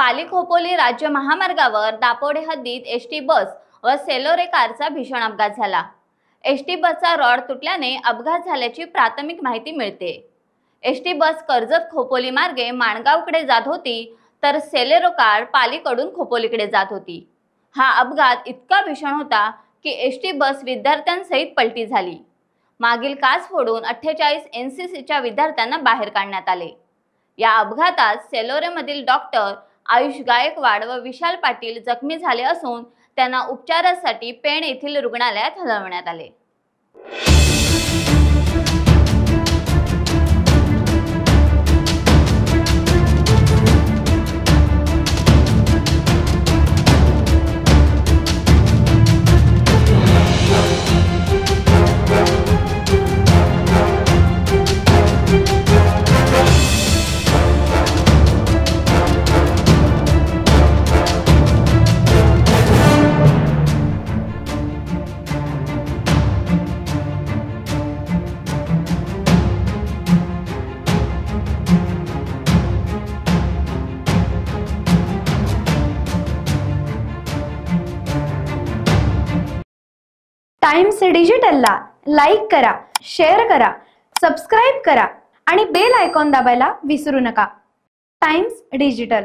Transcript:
पाली खोपोली राज्य महामार्गावर दापोडे हद्दीत एसटी बस व सेलोरे कारचा भीषण अपघात झाला। एसटी बसचा रॉड तुटल्याने अपघात झाल्याची प्राथमिक माहिती मिळते। एसटी बस कर्जत खोपोली मार्गे माणगावकडे जात होती, तर सेलेरो कार पालीकडून खोपोलीकडे जात होती। हा अपघात इतका भीषण होता की एसटी बस विद्यार्थ्यांसहित पलटी झाली। मागील काच फोडून 48 एनसीसीच्या विद्यार्थ्यांना बाहेर काढण्यात आले। या अपघातात सेलोरेमधील डॉक्टर आयुष गायकवाड व विशाल पाटील जखमी झाले असून त्यांना उपचारासाठी पेण येथील रुग्णालयात हलवण्यात आले। टाइम्स डिजिटलला लाईक करा, शेअर करा, सबस्क्राइब करा आणि बेल आयकॉन दाबायला विसरू नका। Times digital.